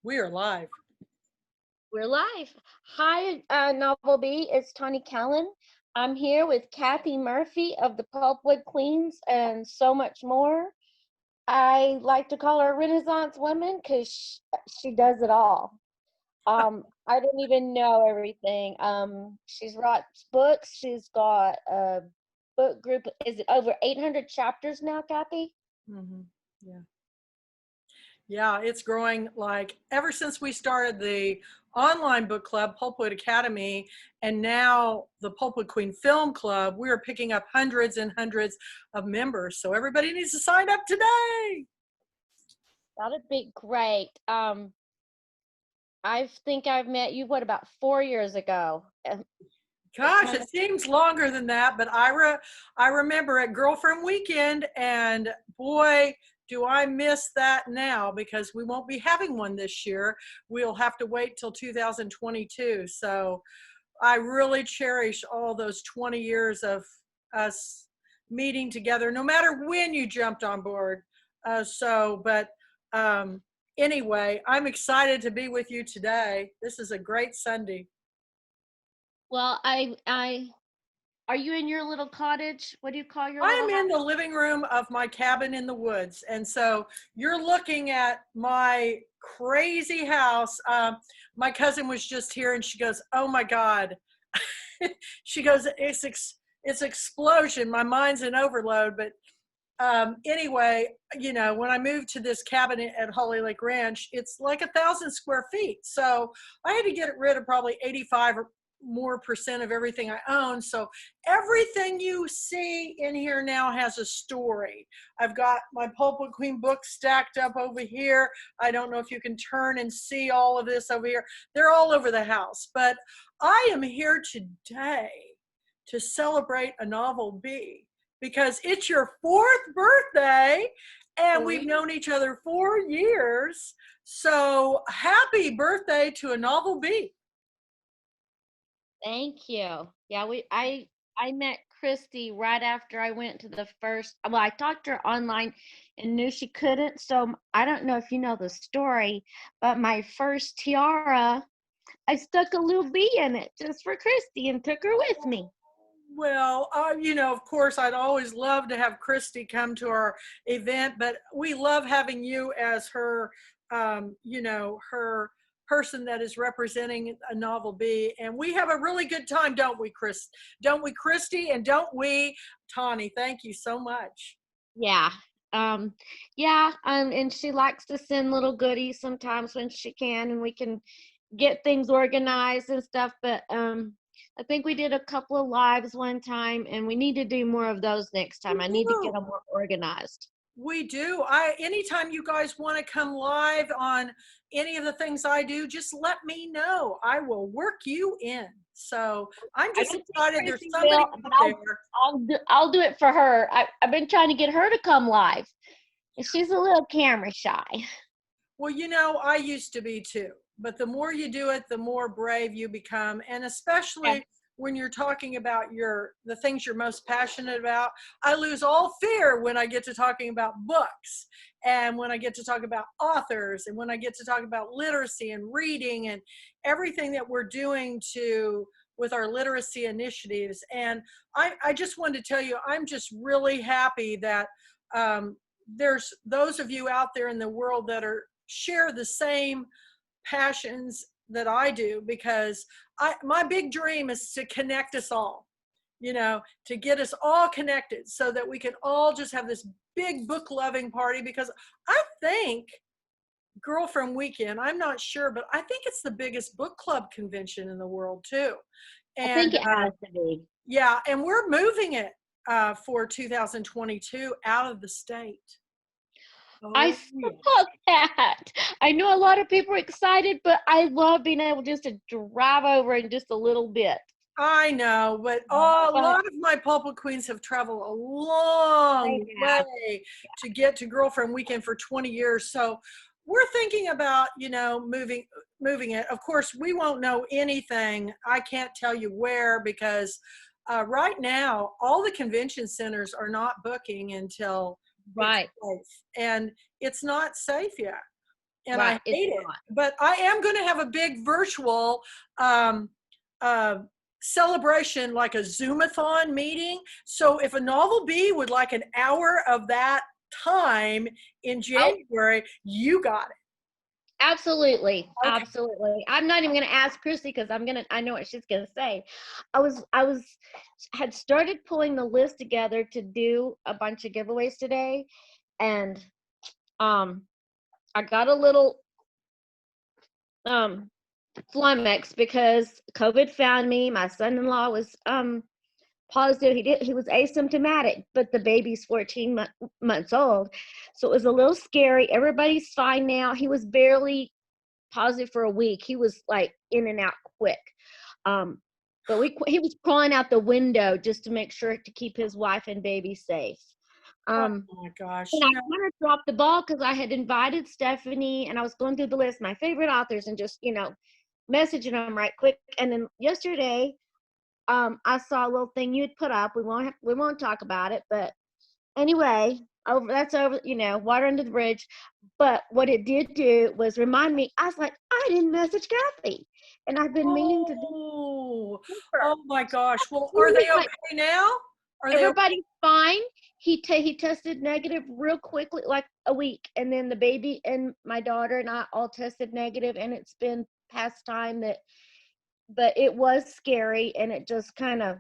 We are live. We're live. Hi, Novel B. It's Tonni Callen. I'm here with Kathy Murphy of the Pulpwood Queens and so much more. I like to call her Renaissance woman because she does it all. I didn't even know everything. She's wrote books. She's got a book group. Is it over 800 chapters now, Kathy? Hmm. Yeah. Yeah, it's growing like ever since we started the online book club, Pulpwood Academy, and now the Pulpwood Queen Film Club, we are picking up hundreds and hundreds of members. So everybody needs to sign up today. That'd be great. I think I've met you, what, about 4 years ago? It Gosh, kind of it seems longer than that, but I remember at Girlfriend Weekend, and boy, do I miss that now because we won't be having one this year. We'll have to wait till 2022. So I really cherish all those 20 years of us meeting together, no matter when you jumped on board. But um, anyway, I'm excited to be with you today. This is a great Sunday. Well, I are you in your little cottage? What do you call your little I'm in house? the living room of my cabin in the woods. And so you're looking at my crazy house. My cousin was just here and she goes, "Oh my God." She goes, it's explosion. My mind's in overload. But anyway, when I moved to this cabin at Holly Lake Ranch, it's like 1,000 square feet. So I had to get rid of probably 85 or more percent of everything I own. So everything you see in here now has a story. I've got my Pulpwood Queen books stacked up over here. I don't know if you can turn and see all of this over here. They're all over the house. But I am here today to celebrate a novel B because it's your fourth birthday and we've Three. known each other 4 years. So happy birthday to a novel B. Thank you. Yeah, I met Christy right after I went to the first. Well, I talked to her online and knew she couldn't. So I don't know if you know the story, but my first tiara, I stuck a little bee in it just for Christy and took her with me. Well, of course, I'd always love to have Christy come to our event, but we love having you as her, her person that is representing a novel B. And we have a really good time, don't we, Chris? Don't we, Christy? And don't we, Tonni? Thank you so much. Yeah. Um, yeah, and she likes to send little goodies sometimes when she can, and we can get things organized and stuff. But I think we did a couple of lives one time, and we need to do more of those next time. I need to get them more organized. We do. Anytime you guys want to come live on any of the things I do, just let me know. I will work you in. So I'm I just don't think excited there's Chrissy somebody will, out but there. I'll do it for her. I've been trying to get her to come live, and she's a little camera shy. Well, I used to be too, but the more you do it, the more brave you become. And Yeah. especially when you're talking about the things you're most passionate about, I lose all fear when I get to talking about books and when I get to talk about authors and when I get to talk about literacy and reading and everything that we're doing with our literacy initiatives. And I just wanted to tell you, I'm just really happy that there's those of you out there in the world that are share the same passions that I do, because my big dream is to connect us all, to get us all connected so that we can all just have this big book loving party. Because I think Girlfriend Weekend, I'm not sure, but I think it's the biggest book club convention in the world too. I think And it has to be. yeah, and we're moving it for 2022 out of the state. I Oh yeah. saw that. I know a lot of people are excited, but I love being able just to drive over in just a little bit. I know, but a But lot of my pulpit queens have traveled a I long have. way to get to Girlfriend Weekend for 20 years. So we're thinking about, moving it. Of course, we won't know anything. I can't tell you where because right now all the convention centers are not booking until it's Right. safe, and it's not safe yet. and I Right. It's hate it. not. But I am going to have a big virtual um, uh, celebration, like a Zoomathon meeting. So if a novel bee would like an hour of that time in Oh, January, you got it. absolutely. Okay. Absolutely. I'm not even gonna ask Christy because I know what she's gonna say. I had started pulling the list together to do a bunch of giveaways today, and um I got a little um flummoxed because COVID found me. My son-in-law was positive. He was asymptomatic, but the baby's 14 months old. So it was a little scary. Everybody's fine now. He was barely positive for a week. He was like in and out quick. Um, but he was crawling out the window just to make sure to keep his wife and baby safe. Oh Um, my gosh. and I kind of dropped the ball because I had invited Stephanie and I was going through the list, my favorite authors, and just, messaging them right quick. And then yesterday, I saw a little thing you'd put up. We won't talk about it, but anyway, over, water under the bridge. But what it did do was remind me. I was like, I didn't message Kathy, and I've been meaning to do Oh, her. oh my gosh. Well, are Really, they like, okay now? Are they okay? everybody's fine. He tested negative real quickly, like a week, and then the baby and my daughter and I all tested negative, and it's been past time that. But it was scary, and it just kind of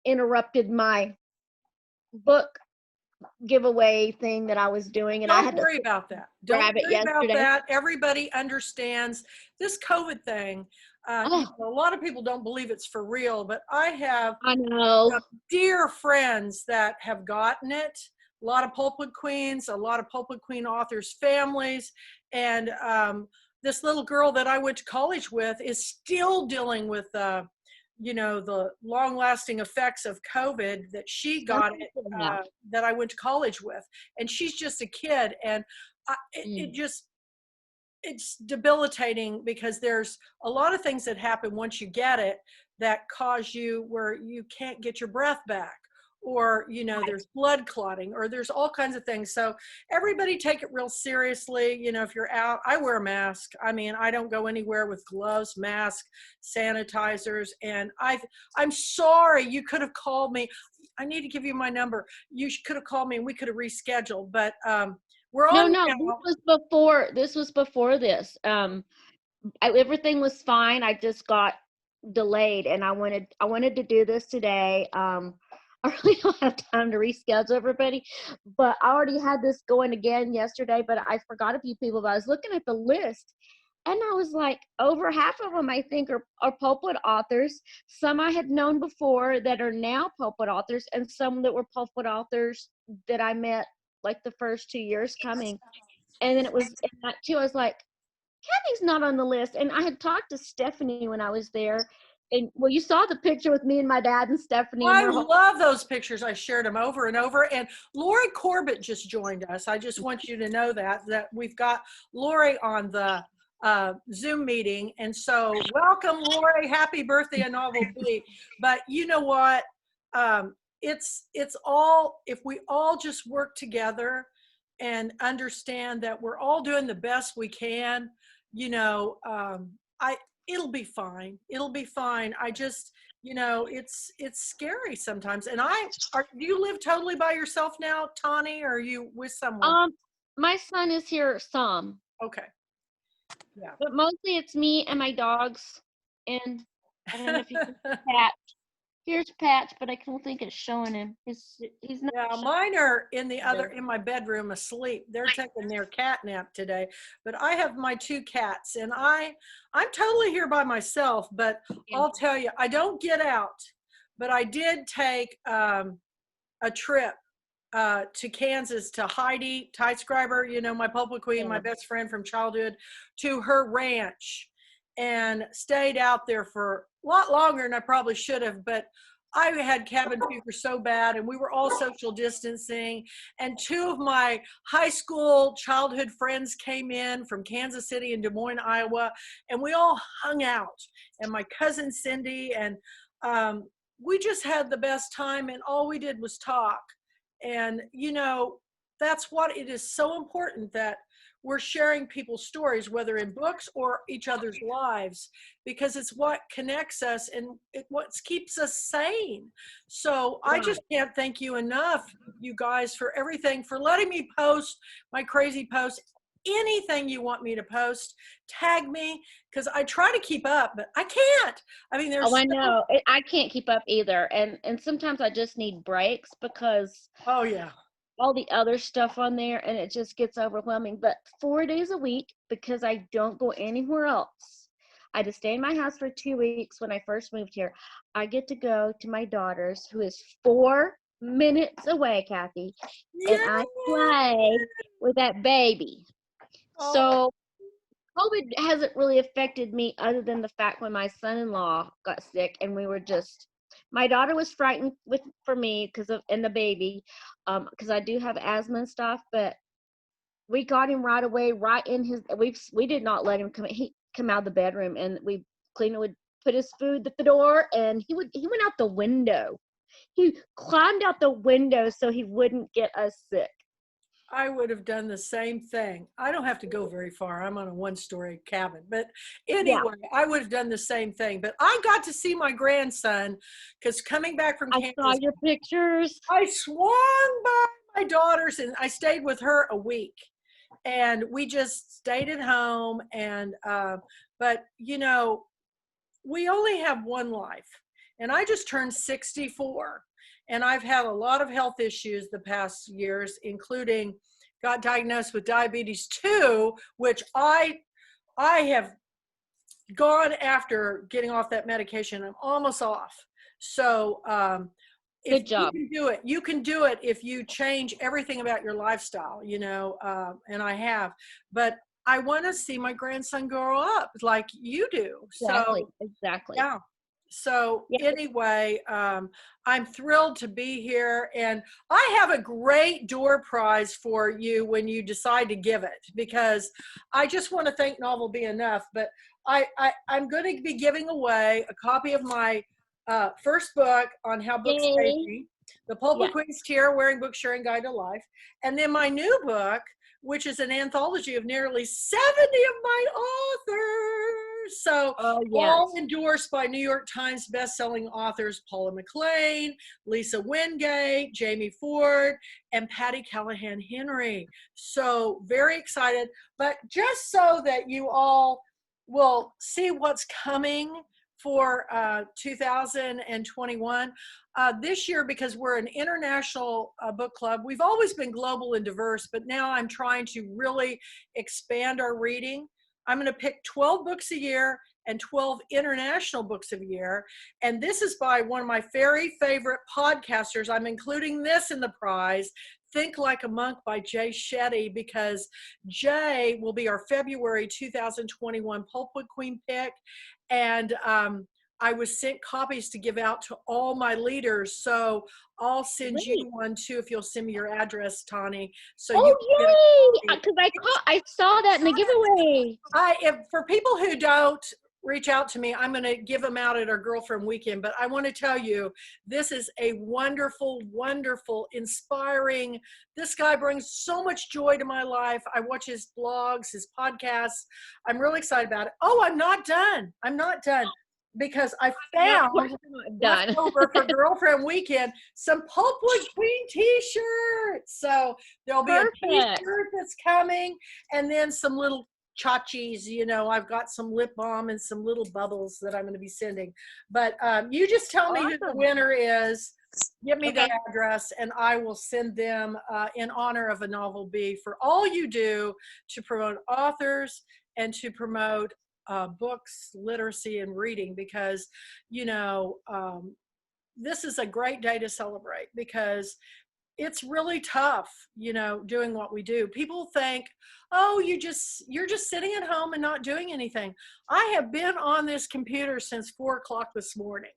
interrupted my book giveaway thing that I was doing, and I Don't had to worry about that. Don't grab it worry about yesterday. that. Everybody understands this COVID thing. Oh, A lot of people don't believe it's for real, but I have I know. dear friends that have gotten it. A lot of pulpit queens, a lot of pulpit queen authors' families, and this little girl that I went to college with is still dealing with the long-lasting effects of COVID that she Some got it, people have. that I went to college with, and she's just a kid, and it Mm. just it's debilitating because there's a lot of things that happen once you get it that cause you where you can't get your breath back, or there's blood clotting, or there's all kinds of things. So everybody take it real seriously. If you're out, I wear a mask. I mean, I don't go anywhere with gloves, mask, sanitizers. And I'm sorry, you could have called me. I need to give you my number. You could have called me and we could have rescheduled, but we're No, on no, now. this was before this. Everything was fine. I just got delayed, and I wanted to do this today. I really don't have time to reschedule everybody, but I already had this going again yesterday, but I forgot a few people. But I was looking at the list, and I was like, over half of them I think are pulpit authors. Some I had known before that are now pulpit authors, and some that were pulpit authors that I met like the first 2 years coming. And then it was in that too. I was like, Kathy's not on the list. And I had talked to Stephanie when I was there. And well, you saw the picture with me and my dad and Stephanie, and I we're love those pictures. I shared them over and over. And Lori Corbett just joined us. I just want you to know that we've got Lori on the Zoom meeting. And so welcome, Lori. Happy birthday, a novel bee. But you know what? It's all, if we all just work together and understand that we're all doing the best we can, I it'll be fine. It'll be fine. I just, it's scary sometimes. And do you live totally by yourself now, Tawny, or are you with someone? um my son is here some, Okay. Yeah. but mostly it's me and my dogs. And I don't know if you can see Pat. Here's Pat, but I don't think it's showing him. He's not Yeah, showing mine are him. in my bedroom asleep. They're taking their cat nap today. But I have my two cats, and I'm totally here by myself, but Yeah. I'll tell you, I don't get out. But I did take a trip to Kansas to Heidi Teitscriber, my public queen, my Yeah. best friend from childhood, to her ranch, and stayed out there for a lot longer than I probably should have. But I had cabin fever so bad, and we were all social distancing. And two of my high school childhood friends came in from Kansas City and Des Moines, Iowa, and we all hung out. And my cousin Cindy, and we just had the best time, and all we did was talk. And that's what it is so important that we're sharing people's stories, whether in books or each other's lives, because it's what connects us and what keeps us sane. So I Right. just can't thank you enough, you guys, for everything, for letting me post my crazy posts. Anything you want me to post, tag me, because I try to keep up, but I can't. I mean, Oh, there's I so, know. I can't keep up either. And sometimes I just need breaks because oh yeah. all the other stuff on there and it just gets overwhelming. But 4 days a week, because I don't go anywhere else. I had to stay in my house for 2 weeks when I first moved here. I get to go to my daughter's, who is 4 minutes away, Kathy, and I Yeah. play with that baby. Oh, So COVID hasn't really affected me other than the fact when my son-in-law got sick and we were just, my daughter was frightened for me because of, and the baby, because I do have asthma and stuff, but we got him right away, right in his, we did not let him come out of the bedroom, and Cleveland would put his food at the door, and he went out the window. He climbed out the window so he wouldn't get us sick. I would have done the same thing. I don't have to go very far. I'm on a one-story cabin. But Yeah, anyway, I would have done the same thing. But I got to see my grandson because coming back from I saw Kansas, your pictures. I swung by my daughters and I stayed with her a week. And we just stayed at home. And, but, you know, we only have one life. And I just turned 64. And I've had a lot of health issues the past years, including got diagnosed with diabetes 2, which I have gone after getting off that medication. I'm almost off. So if Good you job. can do it, you can do it if you change everything about your lifestyle, you know, and I have. But I want to see my grandson grow up like you do. Exactly. So Exactly. yeah. So Yeah. anyway, I'm thrilled to be here, and I have a great door prize for you when you decide to give it, because I just want to thank Novel Be Enough, but I'm going to be giving away a copy of my first book on how books save Yay. me, The Pulpit Yeah. Queen's Tear Wearing Book Sharing Guide to Life, and then my new book, which is an anthology of nearly 70 of my authors. So Oh, yes. all endorsed by New York Times bestselling authors Paula McLean, Lisa Wingate, Jamie Ford, and Patty Callahan Henry. So very excited. But just so that you all will see what's coming for 2021, this year, because we're an international book club, we've always been global and diverse, but now I'm trying to really expand our reading. I'm going to pick 12 books a year and 12 international books a year. And this is by one of my very favorite podcasters. I'm including this in the prize, Think Like a Monk by Jay Shetty, because Jay will be our February 2021 Pulpwood Queen pick. And I was sent copies to give out to all my leaders. So I'll send you Great. one too if you'll send me your address, Tonni, so you can get a Oh, yay. copy. Because I saw that in the giveaway. If for people who don't reach out to me, I'm going to give them out at our girlfriend weekend. But I want to tell you, this is a wonderful, wonderful, inspiring. This guy brings so much joy to my life. I watch his blogs, his podcasts. I'm really excited about it. Oh, I'm not done. I'm not done, because I No, of found course I'm not left done. over for girlfriend weekend some Pulpwood Queen t-shirts. So there'll be a Perfect. t-shirt that's coming, and then some little tchotchkes. You know, I've got some lip balm and some little bubbles that I'm going to be sending. But you just tell me who the Awesome. winner is. Give me their Okay. address, and I will send them in honor of a Novel Bee for all you do to promote authors and to promote books, literacy, and reading, because, you know, this is a great day to celebrate, because it's really tough, you know, doing what we do. People think, oh, you're just sitting at home and not doing anything. I have been on this computer since 4 o'clock this morning.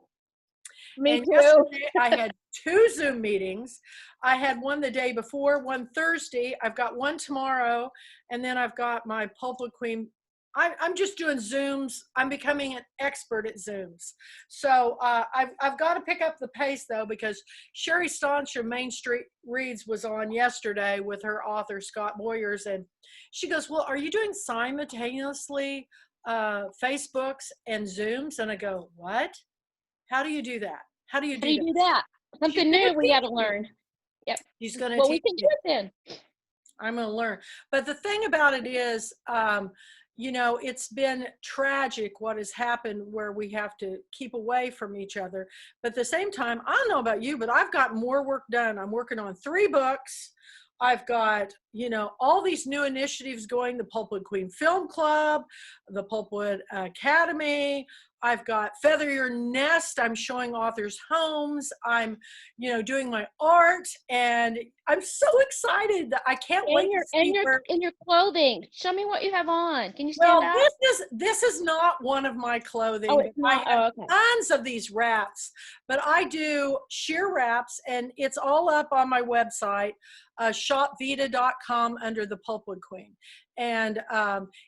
Me And too. yesterday I had 2 Zoom meetings. I had one the day before, one Thursday. I've got one tomorrow. And then I've got my Pulpwood Queen I'm just doing Zooms. I'm becoming an expert at Zooms. So I've got to pick up the pace though, because Sherry Staunch of Main Street Reads was on yesterday with her author Scott Boyers, and she goes, "Well, are you doing simultaneously Facebooks and Zooms?" And I go, "What? How do you do that? How do you How do do you that?" do that? She's Something gonna new we teach got to me. learn. Yep. She's gonna Well, we teach can do me. it then. I'm going to learn. But the thing about it is, you know, it's been tragic what has happened where we have to keep away from each other. But at the same time, I don't know about you, but I've got more work done. I'm working on 3 books. I've got, you know, all these new initiatives going, the Pulpwood Queen Film Club, the Pulpwood Academy. I've got Feather Your Nest. I'm showing authors homes. I'm, you know, doing my art, and I'm so excited that I can't wait And to your see where. and your clothing. Show me what you have on. Can you stand Well, up? this is not one of my Oh, clothing, but it's I not. have Oh, okay. tons of these wraps. But I do sheer wraps, and it's all up on my website, shopvita.com, under the Pulpwood Queen. And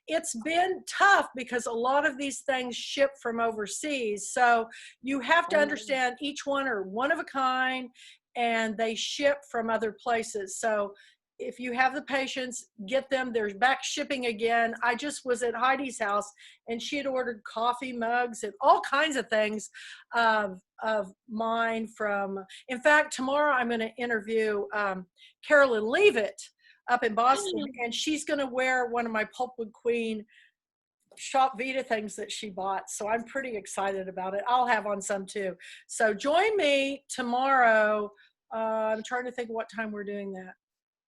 it's been tough because a lot of these things ship from overseas, so you have to understand each one are one of a kind, and they ship from other places. So if you have the patience, get them. There's back shipping again. I just was at Heidi's house, and she had ordered coffee mugs and all kinds of things of mine from, in fact, tomorrow I'm going to interview Carolyn Leavitt up in Boston, and she's going to wear one of my Pulpwood Queen Shop Vita things that she bought. So I'm pretty excited about it. I'll have on some too. So join me tomorrow. I'm trying to think what time we're doing that.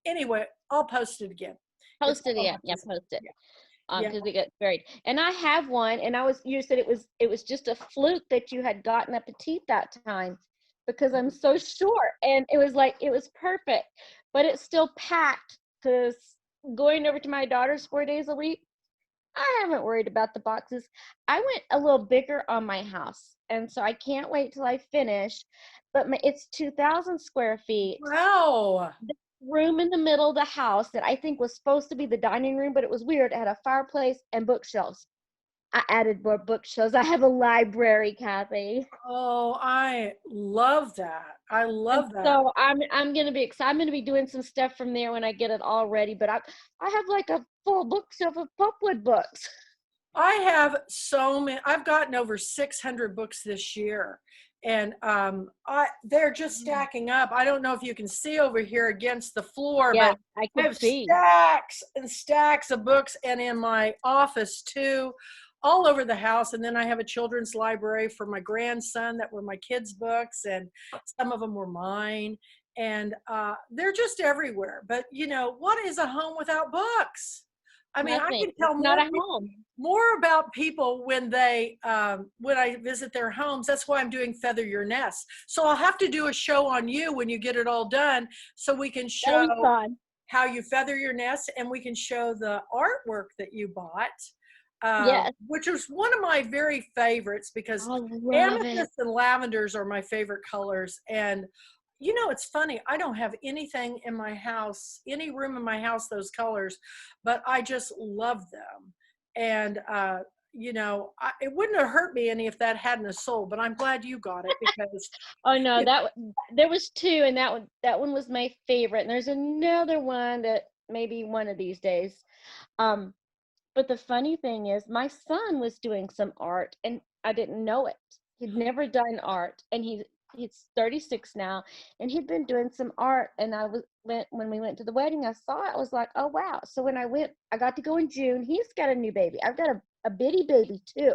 Anyway, I'll post it again. It's Posted all it. on Yeah, Facebook. post it. Yeah. Because it gets buried. And I have one, and you said it was just a fluke that you had gotten a petite that time, because I'm so short, and it was perfect, but it's still packed because going over to my daughter's 4 days a week, I haven't worried about the boxes. I went a little bigger on my house, and so I can't wait till I finish. But it's 2,000 square feet. Wow. The room in the middle of the house that I think was supposed to be the dining room, but it was weird. It had a fireplace and bookshelves. I added more bookshelves. I have a library, Kathy. Oh, I love that. I And love that. so I'm gonna be excited. I'm gonna be doing some stuff from there when I get it all ready. But I have like a full bookshelf of pulpwood books. I have so many. I've gotten over 600 books this year, and they're just stacking up. I don't know if you can see over here against the floor, Yeah, but I I can have see. stacks and stacks of books, and in my office too, all over the house. And then I have a children's library for my grandson that were my kids' books, and some of them were mine. And they're just everywhere. But you know, what is a home without books? I mean, I Nothing. can It's tell not a home. more about people when I visit their homes. That's why I'm doing Feather Your Nest. So I'll have to do a show on you when you get it all done, so we can That'll show be fun. how you feather your nest, and we can show the artwork that you bought, Yes. which was one of my very favorites, because I love it. amethyst and lavenders are my favorite colors. And you know, it's funny, I don't have anything in my house, any room in my house, those colors, but I just love them. And you know, it wouldn't have hurt me any if that hadn't a soul, but I'm glad you got it, because Oh no, there was two, and that one was my favorite. And there's another one that maybe one of these days. Um, but the funny thing is, my son was doing some art, and I didn't know it. He'd never done art, and he's 36 now, and he'd been doing some art. And when we went to the wedding, I saw it. I was like, oh wow. So when I went, I got to go in June. He's got a new baby. I've got a bitty baby too.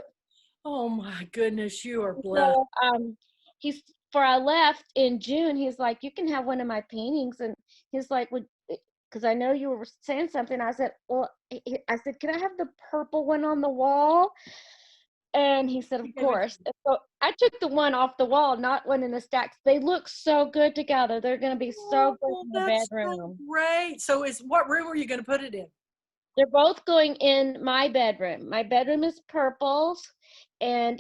oh my goodness, you are blessed. So he's for I left in June. He's like, you can have one of my paintings, and he's like, would because I know you were saying something. I said, well, I said, can I have the purple one on the wall? And he said, of He gave it to course. And so I took the one off the wall, not one in the stacks. They look so good together. They're going to be so good Oh, in the that's so bedroom. great. So what room are you going to put it in? They're both going in my bedroom. My bedroom is purples, and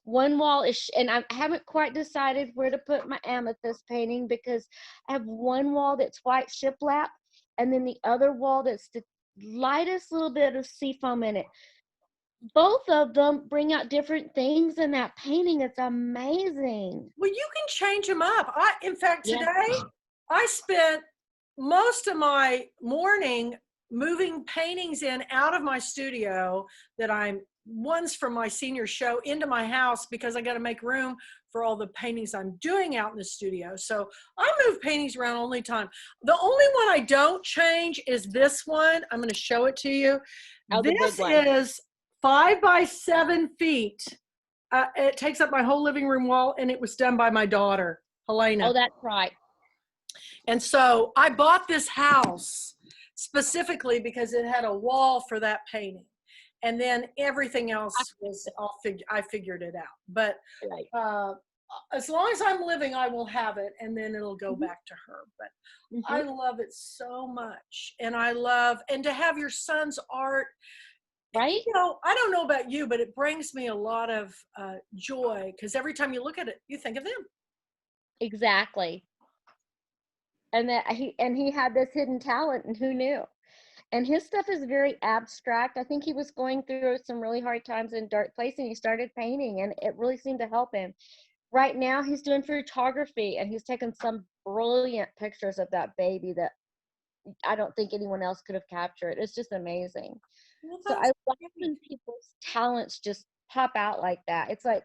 one wall is, and I haven't quite decided where to put my amethyst painting, because I have one wall that's white shiplap, and then the other wall that's lightest little bit of seafoam in it. Both of them bring out different things in that painting. It's amazing. Well, you can change them up. In fact, Yeah. today I spent most of my morning moving paintings in out of my studio that one's from my senior show into my house because I got to make room for all the paintings I'm doing out in the studio. So I move paintings around only time. The only one I don't change is this one. I'm going to show it to you. Oh, the big This one. is 5 by 7 feet. It takes up my whole living room wall, and it was done by my daughter, Helena. Oh, that's right. And so I bought this house specifically because it had a wall for that painting. And then everything else was I figured it out. But Right. as long as I'm living, I will have it, and then it'll go back to her. But I love it so much. And and to have your son's art, Right? you know, I don't know about you, but it brings me a lot of joy because every time you look at it, you think of them. Exactly. And he had this hidden talent, and who knew? And his stuff is very abstract. I think he was going through some really hard times in dark place, and he started painting, and it really seemed to help him. Right now he's doing photography, and he's taken some brilliant pictures of that baby that I don't think anyone else could have captured. It's just amazing. Well, So that's I love great. when people's talents just pop out like that. It's like,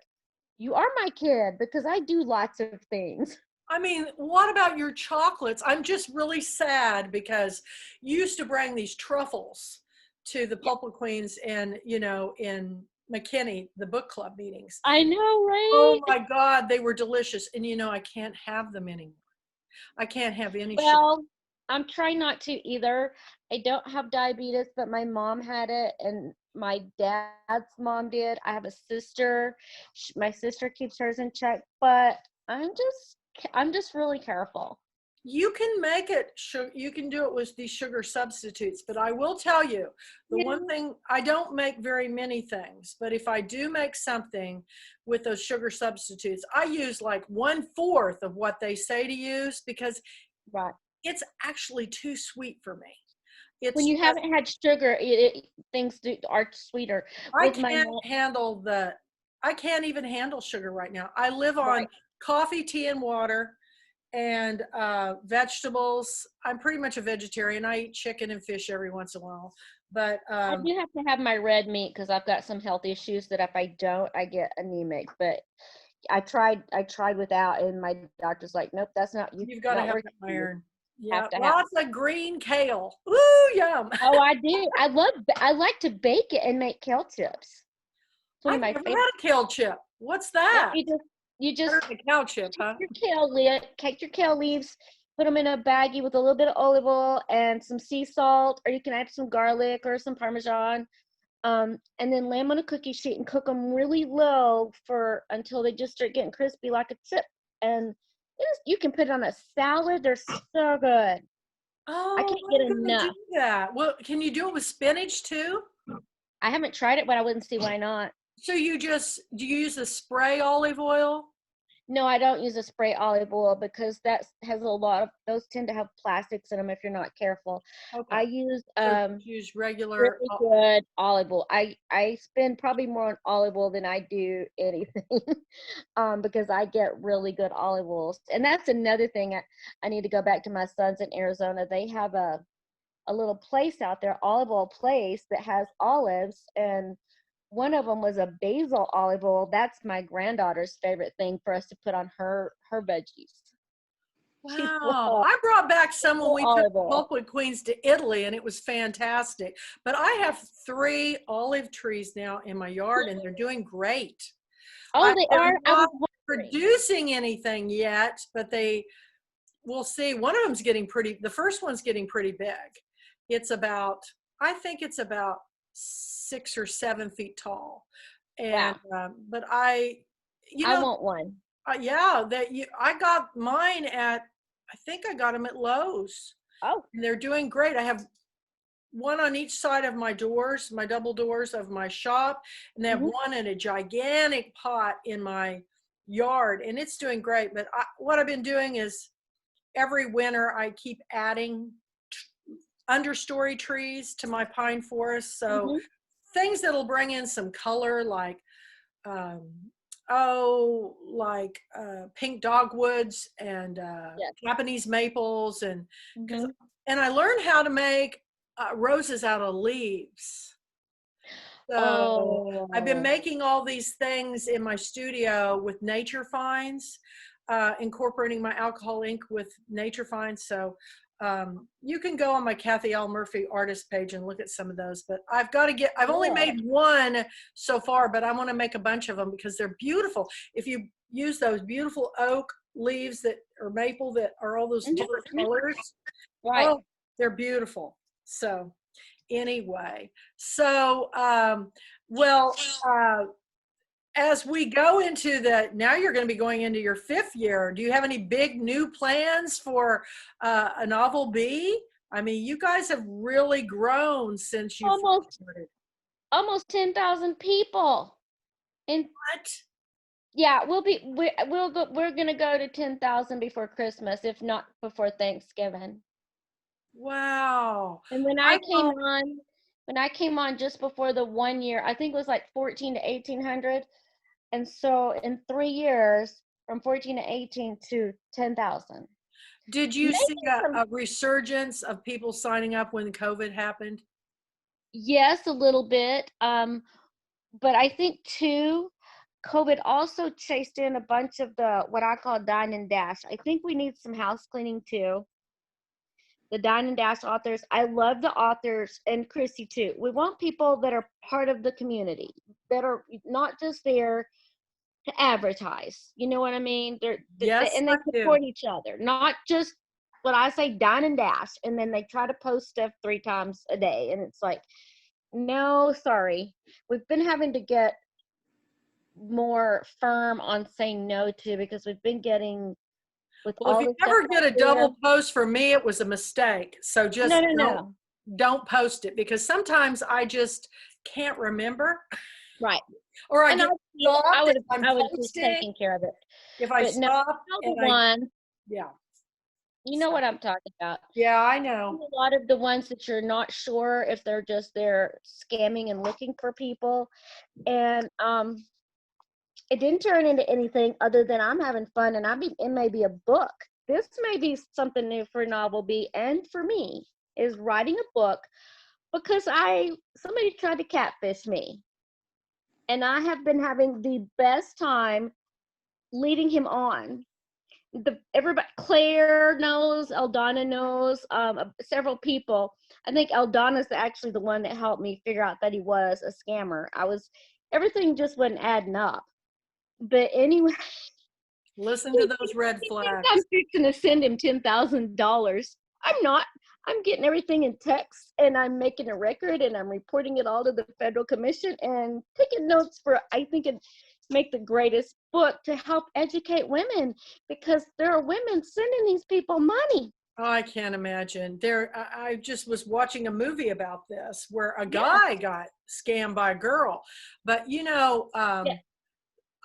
you are my kid, because I do lots of things. I mean, what about your chocolates? I'm just really sad because you used to bring these truffles to the Yeah, Pulpit Queens and, you know, in McKinney, the book club meetings. I know, Oh right? my God, they were delicious. And, you know, I can't have them anymore. I can't have any sugar. Well, I'm trying not to either. I don't have diabetes, but my mom had it, and my dad's mom did. I have a sister. My sister keeps hers in check, but I'm just really careful. You can make it, you can do it with these sugar substitutes, but I will tell you, the Yeah. one thing, I don't make very many things, but if I do make something with those sugar substitutes, I use like 1/4 of what they say to use because Right. it's actually too sweet for me. When It's you just, haven't had sugar, things are sweeter. I With my can't mom, handle I can't even handle sugar right now. I live on right. coffee, tea, and water and vegetables. I'm pretty much a vegetarian. I eat chicken and fish every once in a while, but I do have to have my red meat because I've got some health issues that if I don't, I get anemic. But I tried without, and my doctor's like, nope, that's you've got to not have working the for you. iron. Yeah, Have to have. lots of green kale. Ooh, yum. Oh, I do. I like to bake it and make kale chips. It's one I've of my never favorite. had a kale chip. What's Yep, that? you just Better than a cow chip, take huh? your kale leaves, put them in a baggie with a little bit of olive oil and some sea salt, or you can add some garlic or some Parmesan. And then lay them on a cookie sheet and cook them really low for until they just start getting crispy like a chip. And you can put it on a salad. They're so good. I Oh, can't get I'm gonna do enough. that. Well, can you do it with spinach too? I haven't tried it, but I wouldn't see why not. So do you use the spray olive oil? No, I don't use a spray olive oil because that has a lot of those tend to have plastics in them if you're not careful. Okay. I use So just use regular. really good olive oil. I spend probably more on olive oil than I do anything, because I get really good olive oils. And that's another thing I need to go back to my sons in Arizona. They have a little place out there, olive oil place that has olives, and one of them was a basil olive oil. That's my granddaughter's favorite thing for us to put on her veggies. She Wow. loves I brought back some when we took olive oil. Pulpwood Queens to Italy and it was fantastic. But I have 3 olive trees now in my yard and they're doing great. Oh, I they have are. I not was wondering. producing anything yet, but we'll see. One of them's the first one's getting pretty big. I think it's about 6 or 7 feet tall. And, Wow. but you I know, want one. yeah, I got mine I think I got them at Lowe's Oh. and they're doing great. I have one on each side of my doors, my double doors of my shop, and they have Hmm. one in a gigantic pot in my yard and it's doing great. But what I've been doing is every winter I keep adding understory trees to my pine forest. So Hmm. things that'll bring in some color, like um, pink dogwoods and Yes. Japanese maples, and because Hmm. and I learned how to make roses out of leaves. So I've been Oh, making all these things in my studio with nature finds, incorporating my alcohol ink with nature finds. So you can go on my Kathy L. Murphy artist page and look at some of those. But I've only yeah. made one so far, but I want to make a bunch of them because they're beautiful. If you use those beautiful oak leaves that or maple that are all those different Hmm. colors, Right. oh, they're beautiful. So anyway, so well, as we go into now you're going to be going into your 5th year. Do you have any big new plans for a novel bee? I mean, you guys have really grown since you first Almost started. almost 10,000 people. And What? yeah, we're gonna go to 10,000 before Christmas, if not before Thanksgiving. Wow. And I thought, when I came on just before the 1 year, I think it was like 14 to 1800. And so in 3 years, from 14 to 18 to 10,000. did you Maybe see some, a resurgence of people signing up when COVID happened? yes, a little bit. But I think too, COVID also chased in a bunch of the what I call dine and dash. I think we need some house cleaning too. The dine and dash authors. I love the authors and Chrissy too. We want people that are part of the community, that are not just there to advertise. You know what I mean? Yes, And I they do. support each other, not just what I say dine and dash, and then they try to post stuff 3 times a day, and it's like, no, sorry. We've been having to get more firm on saying no to because we've been getting with Well, if all you the stuff ever out get a there. double post for me, it was a mistake. So No, just no, no. don't post it because sometimes I just can't remember Right. or I And get stopped if I'm I would have just posting. taken care of it. If I But no, stop the and one, yeah. you know So, what I'm talking about. yeah, I know. A lot of the ones that you're not sure if they're just there scamming and looking for people. And it didn't turn into anything other than I'm having fun, and it may be a book. This may be something new for Novel B and for me, is writing a book because somebody tried to catfish me, and I have been having the best time leading him on. Everybody, Claire knows, Eldana knows, several people. I think Eldana's actually the one that helped me figure out that he was a scammer. Everything just wasn't adding up. But anyway, Listen to those red he thinks I'm flags. fixing to send him $10,000. I'm not. I'm getting everything in text, and I'm making a record, and I'm reporting it all to the federal commission and taking notes for, I think it make the greatest book to help educate women, because there are women sending these people money. Oh, I can't imagine. I just was watching a movie about this where a Yeah. guy got scammed by a girl. But Yeah.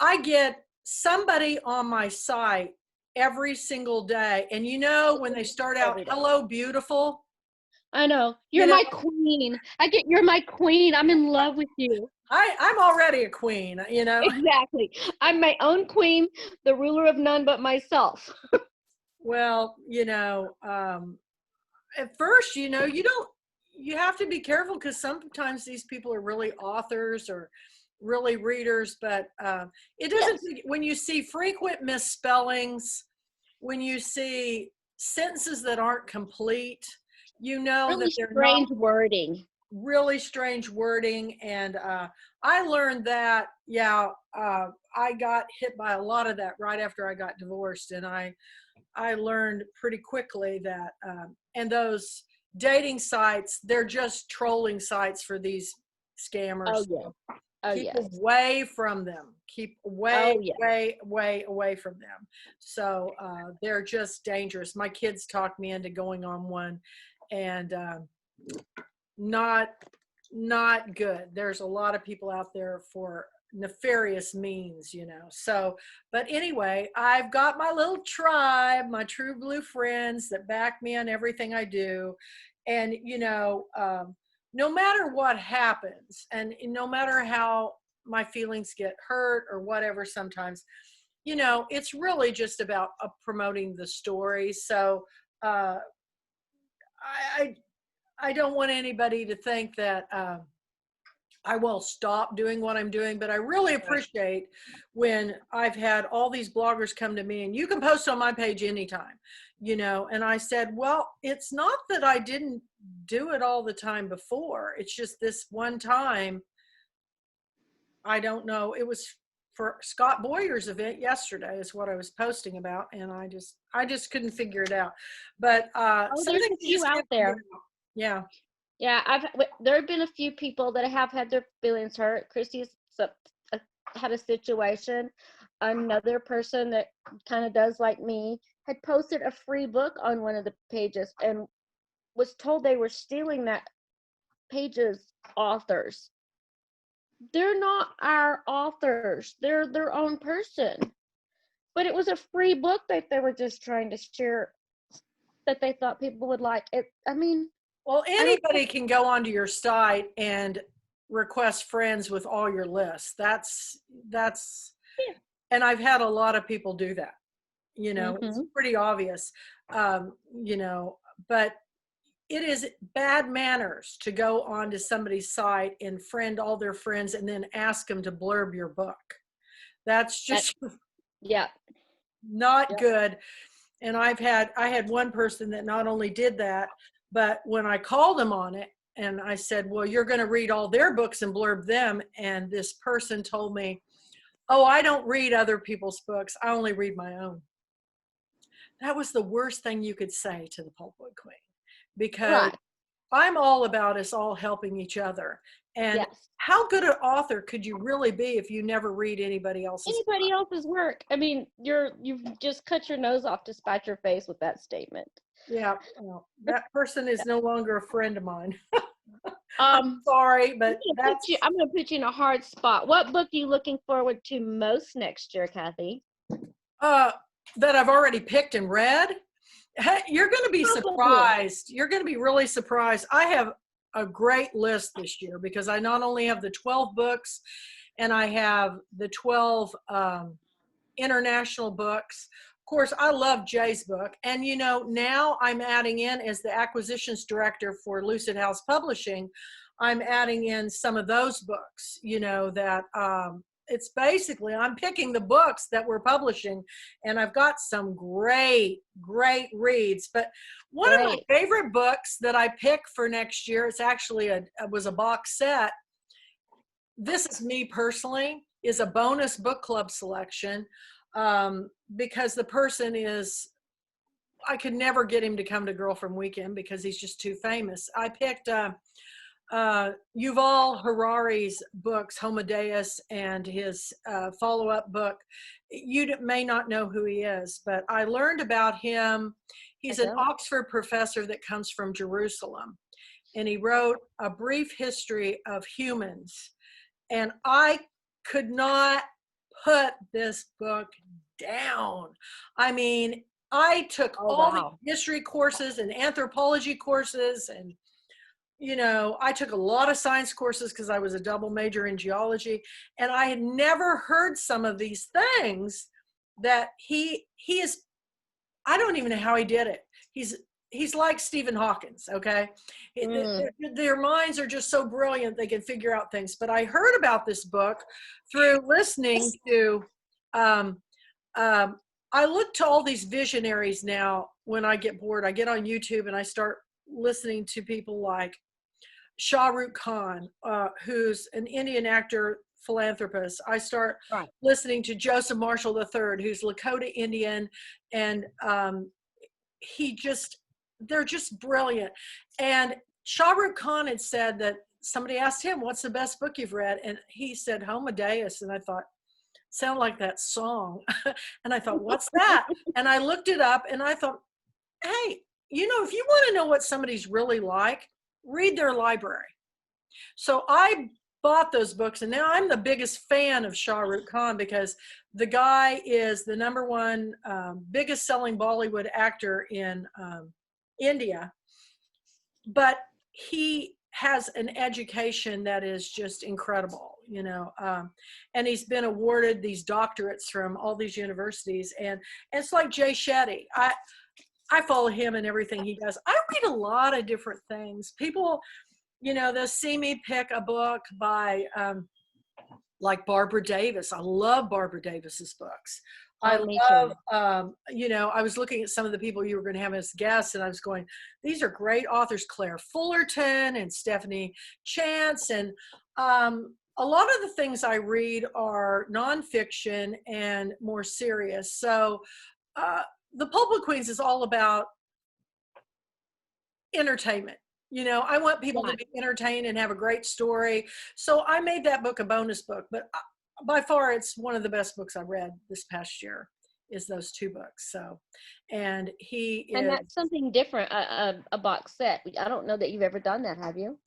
I get somebody on my site every single day. And when they start out, Every day. hello, beautiful, I know. you You're know, my queen. You're my queen. I'm in love with you. I'm already a queen. Exactly. I'm my own queen, the ruler of none but myself. Well, at first, you have to be careful because sometimes these people are really authors or really readers, but it doesn't, Yes. when you see frequent misspellings, when you see sentences that aren't complete, Really that they're not strange wording. really strange wording. And I learned that, yeah, I got hit by a lot of that right after I got divorced. And I learned pretty quickly that, and those dating sites, they're just trolling sites for these Oh scammers. yeah. Oh Keep yes. away from them. Keep way, Oh yeah. way, way away from them. So they're just dangerous. My kids talked me into going on one, and not not good. There's a lot of people out there for nefarious means, So, but anyway, I've got my little tribe, my true blue friends that back me on everything I do. And, no matter what happens, and no matter how my feelings get hurt or whatever, sometimes, it's really just about promoting the story. So, uh, I, I don't want anybody to think that, I will stop doing what I'm doing, but I really appreciate when I've had all these bloggers come to me and you can post on my page anytime, and I said, well, it's not that I didn't do it all the time before. It's just this one time, I don't know. It was for Scott Boyer's event yesterday is what I was posting about. And I just couldn't figure it out, but, Oh, there's a few out there. Yeah. Yeah, there have been a few people that have had their feelings hurt. Christy's had a situation. Another person that kind of does like me had posted a free book on one of the pages and was told they were stealing that page's authors. They're not our authors. They're their own person. But it was a free book that they were just trying to share that they thought people would like. Well, anybody can go onto your site and request friends with all your lists. That's, Yeah. and I've had a lot of people do that. It's pretty obvious, but it is bad manners to go onto somebody's site and friend all their friends and then ask them to blurb your book. That's just not good. And I had one person that not only did that, but when I called them on it and I said, well, you're going to read all their books and blurb them. And this person told me, oh, I don't read other people's books. I only read my own. That was the worst thing you could say to the Pulpwood Queen, because I'm all about us all helping each other. And how good an author could you really be if you never read anybody else's work? I mean, you've just cut your nose off to spite your face with that statement. Yeah, well, that person is no longer a friend of mine. I'm sorry, but I'm going to put you in a hard spot. What book are you looking forward to most next year, Kathy? That I've already picked and read. You're going to be surprised. You're going to be really surprised. I have a great list this year because I not only have the 12 books and I have the 12 international books. Of course, I love Jay's book. And, now I'm adding in as the acquisitions director for Lucid House Publishing, I'm adding in some of those books, that it's basically, I'm picking the books that we're publishing, and I've got some great reads. But one of my favorite books that I picked for next year, it's actually was a box set. This is me personally, is a bonus book club selection, because the person I could never get him to come to Girlfriend Weekend because he's just too famous. I picked Yuval Harari's books, Homo Deus, and his follow-up book. You may not know who he is, but I learned about him. He's an Oxford professor that comes from Jerusalem, and he wrote A Brief History of Humans. And I could not put this book down. I mean, I took all the history courses and anthropology courses, and I took a lot of science courses because I was a double major in geology, and I had never heard some of these things that he is. I don't even know how he did it. He's like Stephen Hawkins, okay? Their minds are just so brilliant, they can figure out things. But I heard about this book through listening to, I look to all these visionaries now when I get bored. I get on YouTube and I start listening to people like Shah Rukh Khan, who's an Indian actor, philanthropist. I start listening to Joseph Marshall III, who's Lakota Indian, and they're just brilliant. And Shah Rukh Khan had said that somebody asked him, what's the best book you've read? And he said, Homo Deus. And I thought, sound like that song. And I thought, what's that? And I looked it up and I thought, hey, if you want to know what somebody's really like, read their library. So I bought those books, and now I'm the biggest fan of Shah Rukh Khan because the guy is the number one biggest selling Bollywood actor in India, but he has an education that is just incredible, and he's been awarded these doctorates from all these universities, and it's like Jay Shetty. I follow him and everything he does. I read a lot of different things. People, they'll see me pick a book by like Barbara Davis. I love Barbara Davis's books. I Oh, me love, too. I was looking at some of the people you were going to have as guests, and I was going, these are great authors, Claire Fullerton and Stephanie Chance. And a lot of the things I read are nonfiction and more serious. So the Pulpit Queens is all about entertainment. I want people to be entertained and have a great story. So I made that book a bonus book, but by far it's one of the best books I read this past year is those two books. So, and that's something different, a box set. I don't know that you've ever done that, have you?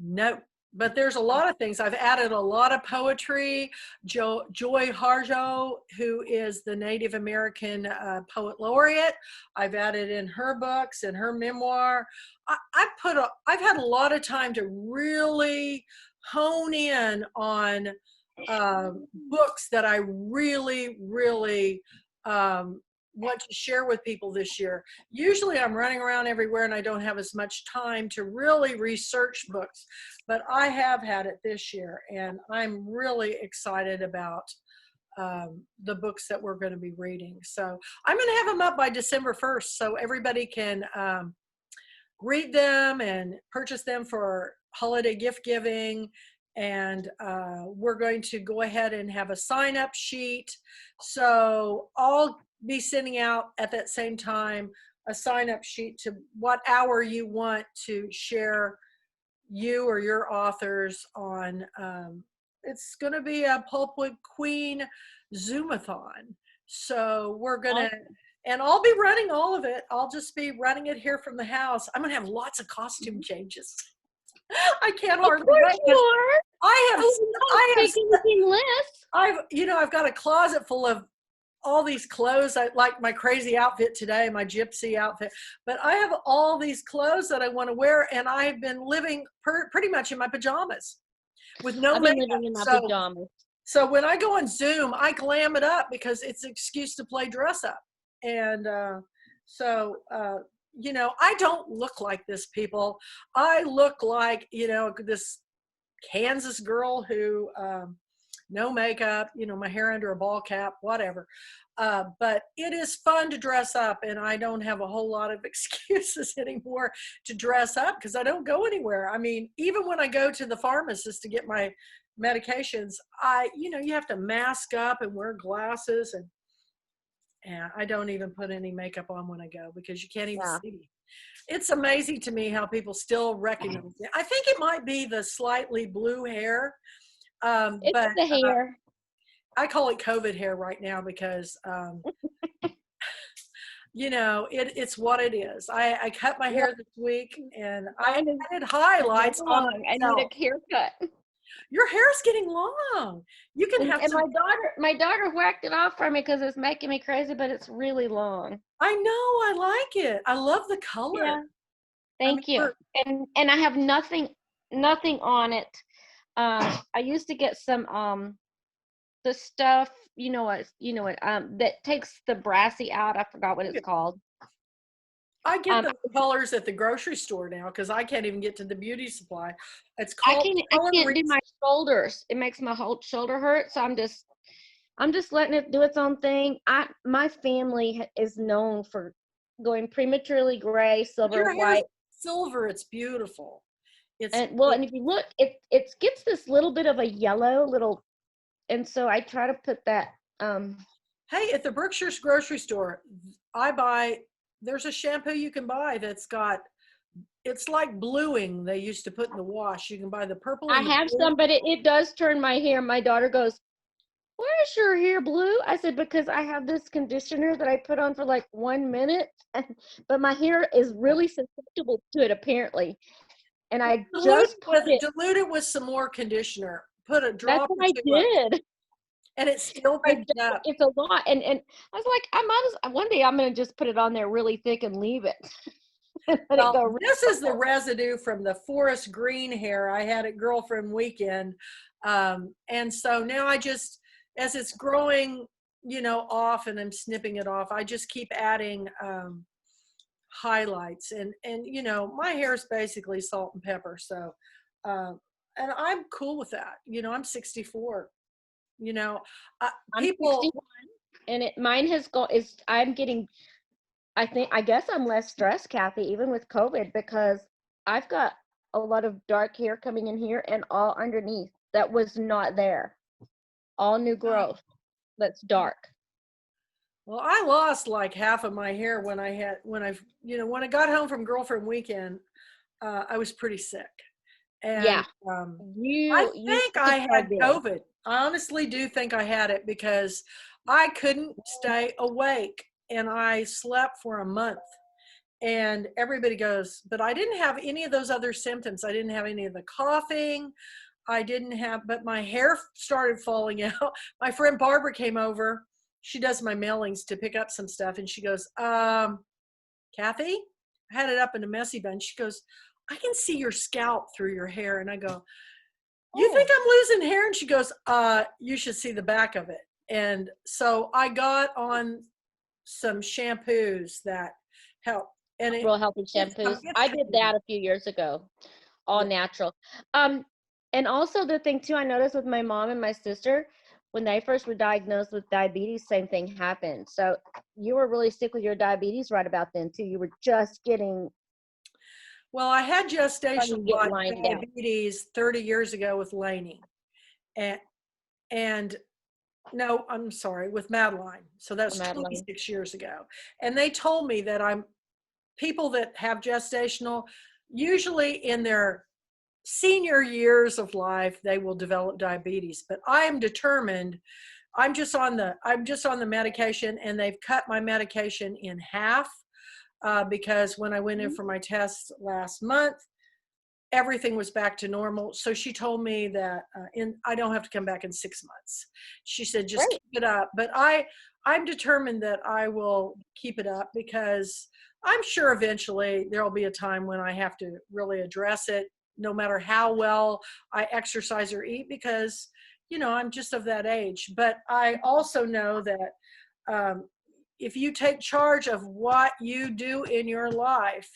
No, but there's a lot of things. I've added a lot of poetry. Joy Harjo, who is the Native American poet laureate, I've added in her books and her memoir. I've had a lot of time to really hone in on books that I really, really want to share with people this year. Usually I'm running around everywhere and I don't have as much time to really research books, but I have had it this year, and I'm really excited about the books that we're going to be reading. So I'm going to have them up by December 1st so everybody can read them and purchase them for holiday gift giving. And we're going to go ahead and have a sign-up sheet. So I'll be sending out at that same time a sign-up sheet to what hour you want to share you or your authors on. It's going to be a Pulpwood Queen Zoomathon. So we're going to, and I'll be running all of it. I'll just be running it here from the house. I'm going to have lots of costume changes. I can't hardly wait. I've got a closet full of all these clothes. I like my crazy outfit today, my gypsy outfit, but I have all these clothes that I want to wear, and I've been living pretty much in my pajamas with no makeup. Living in my pajamas. So when I go on Zoom, I glam it up because it's an excuse to play dress up. And I don't look like this, people. I look like, this Kansas girl who, no makeup, my hair under a ball cap, whatever. But it is fun to dress up, and I don't have a whole lot of excuses anymore to dress up because I don't go anywhere. I mean, even when I go to the pharmacist to get my medications, you have to mask up and wear glasses, and I don't even put any makeup on when I go because you can't even see me. It's amazing to me how people still recognize me. I think it might be the slightly blue hair. It's the hair. I call it COVID hair right now because, it's what it is. I cut my hair this week, and I added highlights on. I need a haircut. Your hair's getting long. You can have. And my daughter whacked it off for me because it's making me crazy, but it's really long. I know. I like it. I love the color. Yeah. Thank you. And I have nothing on it. I used to get some the stuff, that takes the brassy out. I forgot what it's called. I get the colors at the grocery store now because I can't even get to the beauty supply. It's called. I can't do my shoulders. It makes my whole shoulder hurt. So I'm just letting it do its own thing. My family is known for going prematurely gray, silver, white. Silver. It's beautiful. And if you look, it gets this little bit of a yellow and so I try to put that. Hey, at the Berkshire's grocery store, there's a shampoo you can buy it's like bluing they used to put in the wash. You can buy the purple. I have some, but it does turn my hair. My daughter goes, "Where's your hair blue?" I said, "Because I have this conditioner that I put on for like 1 minute, but my hair is really susceptible to it apparently." and I just put it. Dilute it with some more conditioner. Put a That's drop what or I two of, did. and it still I picked it don't, up. it's a lot, and I was like, I might as one day I'm gonna just put it on there really thick and leave it, and let it Well, go. this is the residue from the forest green hair I had at girlfriend weekend. And so now I just, as it's growing, off and I'm snipping it off, I just keep adding highlights and my hair is basically salt and pepper. So, and I'm cool with that. I'm 64, I'm people, 61, and mine has gone. I'm getting. I guess I'm less stressed, Kathy, even with COVID, because I've got a lot of dark hair coming in here and all underneath that was not there. All new growth that's dark. well, I lost like half of my hair when I got home from girlfriend weekend. I was pretty sick. And Yeah, I you think took a I hard had deal. COVID. I honestly do think I had it because I couldn't stay awake and I slept for a month. And everybody goes, but I didn't have any of those other symptoms. I didn't have any of the coughing. I didn't have, but my hair started falling out. My friend Barbara came over. She does my mailings to pick up some stuff. And she goes, Kathy, I had it up in a messy bun. She goes, I can see your scalp through your hair. And I go, you think Oh, I'm losing hair? And she goes, you should see the back of it. And so I got on some shampoos that help. And real healthy it's, shampoos. it's I did true. that a few years ago, all Yeah. natural. Um, and also the thing too, I noticed with my mom and my sister, when they first were diagnosed with diabetes, same thing happened. So you were really sick with your diabetes right about then too. You were just Well, I had gestational starting to get lined out. diabetes 30 years ago with Lainey. And, and no, I'm sorry, with Madeline. So that's Madeline. 26 years ago. And they told me that people that have gestational, usually in their senior years of life, they will develop diabetes. But I am determined. I'm just on the medication, and they've cut my medication in half because when I went in for my test last month, everything was back to normal. So she told me that I don't have to come back in 6 months. She said, just Great. keep it up. But I'm determined that I will keep it up because I'm sure eventually there'll be a time when I have to really address it, no matter how well I exercise or eat, because, I'm just of that age. But I also know that um, if you take charge of what you do in your life,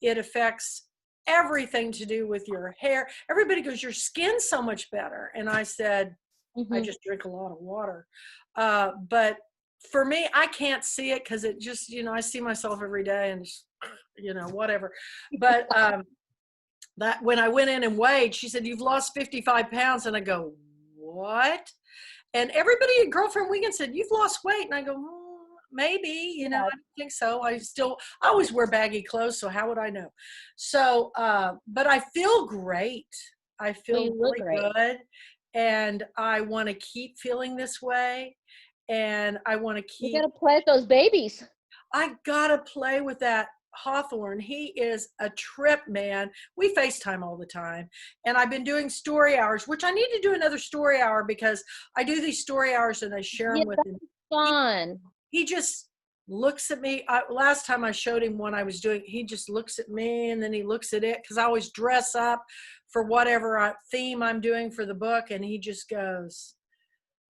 it affects everything to do with your hair. Everybody goes, your skin's so much better. And I said, I Mm-hmm. just drink a lot of water. But for me, I can't see it because it just, I see myself every day and, whatever. But that when I went in and weighed, she said, you've lost 55 pounds. And I go, what? And everybody at girlfriend weekend said, you've lost weight. And I go, maybe, I Yeah. don't think so. I always wear baggy clothes. So how would I know? So, but I feel great. I Well, feel you look really great. good. And I want to keep feeling this way. And I want to You keep, gotta play with those babies. I got to play with that Hawthorne. He is a trip, man. We FaceTime all the time. And I've been doing story hours, which I need to do another story hour because I do these story hours and I share Yeah, them with that's him. He, fun. he just looks at me. Last time I showed him what I was doing, he just looks at me and then he looks at it because I always dress up for whatever theme I'm doing for the book. And he just goes,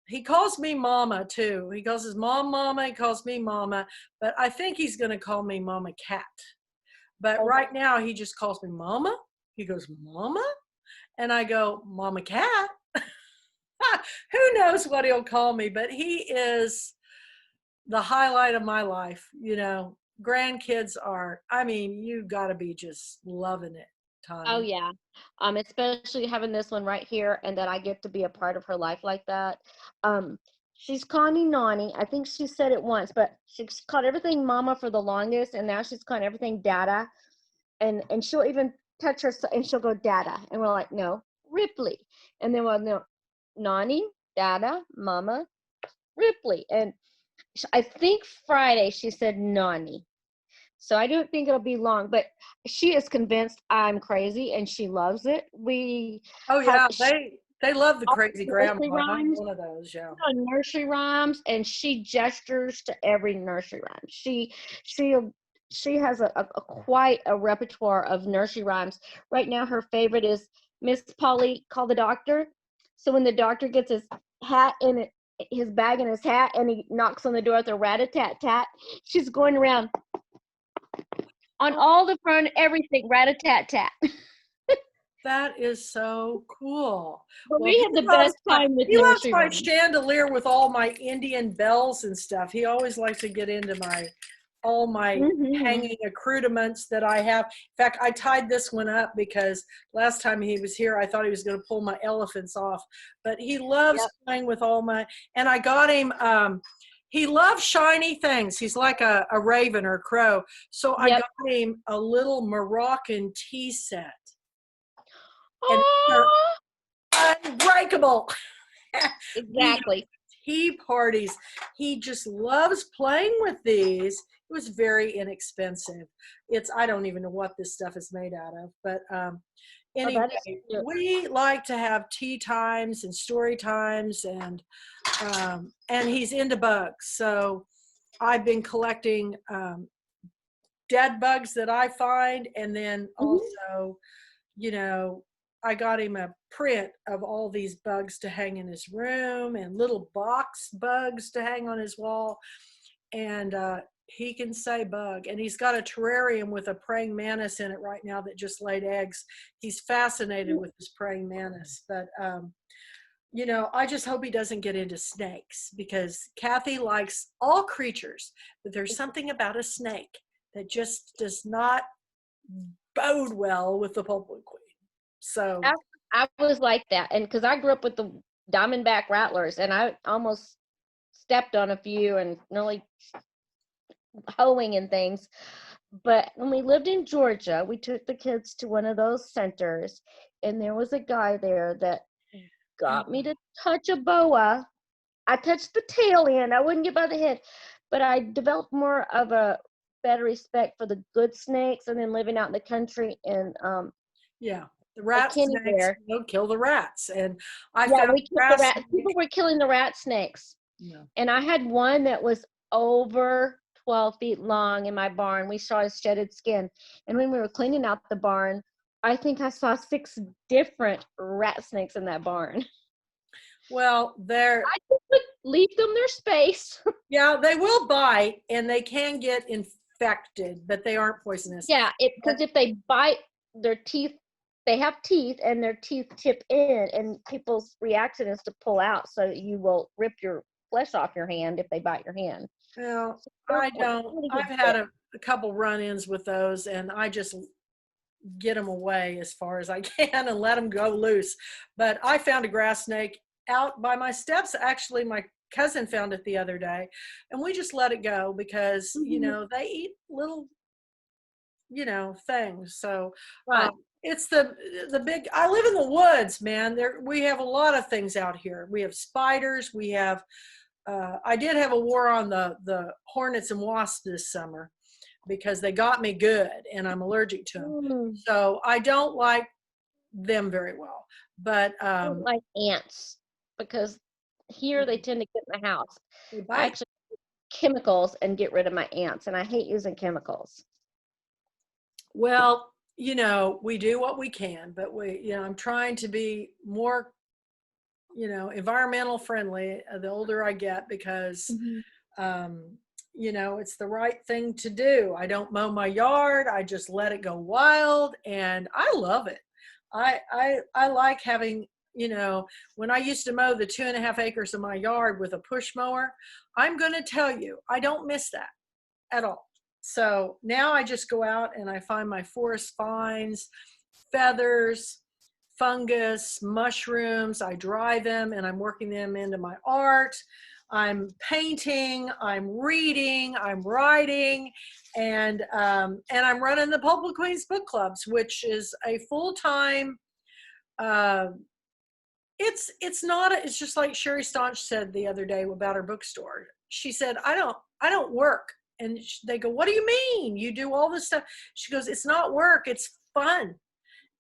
he calls me mama too. He calls his mom mama. He calls me mama, but I think he's going to call me mama cat. But Oh, right now he just calls me mama. He goes, mama? And I go, mama cat. Who knows what he'll call me, but he is the highlight of my life. Grandkids are, I mean, you got to be just loving it, oh Tonni. yeah. Especially having this one right here and that I get to be a part of her life like that. Um, she's calling me Nani. I think she said it once, but she's called everything mama for the longest, and now she's calling everything dada. And she'll even touch her and she'll go dada. And we're like, no, Ripley. And then we'll no, Nani, dada, mama, Ripley. And I think Friday she said Nani. So I don't think it'll be long, but she is convinced I'm crazy and she loves it. We Oh have yeah, they love the all crazy grandma. nursery And I'm rhymes, one of those. Yeah. nursery rhymes, and she gestures to every nursery rhyme. She she has a quite a repertoire of nursery rhymes. Right now, her favorite is Miss Polly, call the doctor. So when the doctor gets his hat in it, his bag in his hat, and he knocks on the door with a rat-a-tat-tat, she's going around on Oh, all the front, everything, rat-a-tat-tat. that is so cool. But Well, we have the best time with he loves nursery my rhymes. chandelier with all my Indian bells and stuff. He always likes to get into all my Hmm. hanging accoutrements that I have. In fact, I tied this one up because last time he was here, I thought he was going to pull my elephants off. But he loves Yep. playing with all my, and I got him. He loves shiny things. He's like a raven or a crow. So I Yep. got him a little Moroccan tea set, and they're Oh, unbreakable. We have exactly. tea parties. He just loves playing with these. It was very inexpensive. I don't even know what this stuff is made out of, but Oh, anyway, that is cute. we like to have tea times and story times, and he's into bugs. So I've been collecting dead bugs that I find, and then Mhm. also, you know, I got him a print of all these bugs to hang in his room and little box bugs to hang on his wall. And he can say bug. And he's got a terrarium with a praying mantis in it right now that just laid eggs. He's fascinated with this praying mantis. But, I just hope he doesn't get into snakes because Kathy likes all creatures, but there's something about a snake that just does not bode well with the pulpwood queen. So I, I was like that, and because I grew up with the Diamondback rattlers, and I almost stepped on a few and nearly hoeing and things. But when we lived in Georgia, we took the kids to one of those centers, and there was a guy there that got me to touch a boa. I touched the tail end. I wouldn't get by the head, but I developed more of a better respect for the good snakes, and then living out in the country and yeah, the Lake rat Kenny snakes, there. kill the rats. And I Yeah, found we a killed the grass rat. People snake. were killing the rat snakes, No. and I had one that was over 12 feet long in my barn. We saw his shedded skin, and when we were cleaning out the barn, I think I saw 6 different rat snakes in that barn. Well, they're, I just would leave them their space. yeah, they will bite and they can get infected, but they aren't poisonous. Yeah, because But if they bite, their teeth, they have teeth and their teeth tip in, and people's reaction is to pull out, so you will rip your flesh off your hand if they bite your hand. well, So I they're don't. really good I've had fit. a couple run-ins with those, and I just get them away as far as I can and let them go loose. But I found a grass snake out by my steps. Actually, my cousin found it the other day, and we just let it go because Mhm. they eat little things. So Right. it's the big. I live in the woods, man. There we have a lot of things out here. We have spiders. We have. I did have a war on the hornets and wasps this summer because they got me good, and I'm allergic to them. Mm, So I don't like them very well. But I don't like ants because here they tend to get in the house. they I bite. actually use chemicals and get rid of my ants, and I hate using chemicals. Well, we do what we can, but I'm trying to be more environmental friendly the older I get because Mhm. um, it's the right thing to do. I don't mow my yard. I just let it go wild, and I love it. I like having when I used to mow the 2.5 acres of my yard with a push mower. I'm going to tell you, I don't miss that at all. So now I just go out and I find my forest finds, feathers, fungus, mushrooms. I dry them and I'm working them into my art. I'm painting, I'm reading, I'm writing, and I'm running the Pulpwood Queens book clubs, which is a full time. Uh, it's not. It's just like Sherry Staunch said the other day about her bookstore. She said, I don't work. and they go, what do you mean? You do all this stuff. She goes, it's not work, it's fun.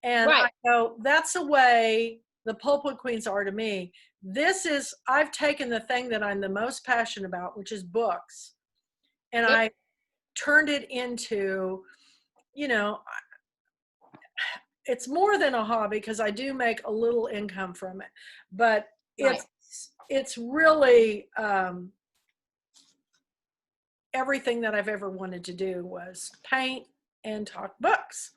And I Right. go, that's the way the Pulpwood Queens are to me. I've taken the thing that I'm the most passionate about, which is books, and Yep. I turned it into, you know, it's more than a hobby because I do make a little income from it, but Right. it's really everything that I've ever wanted to do was paint and talk books.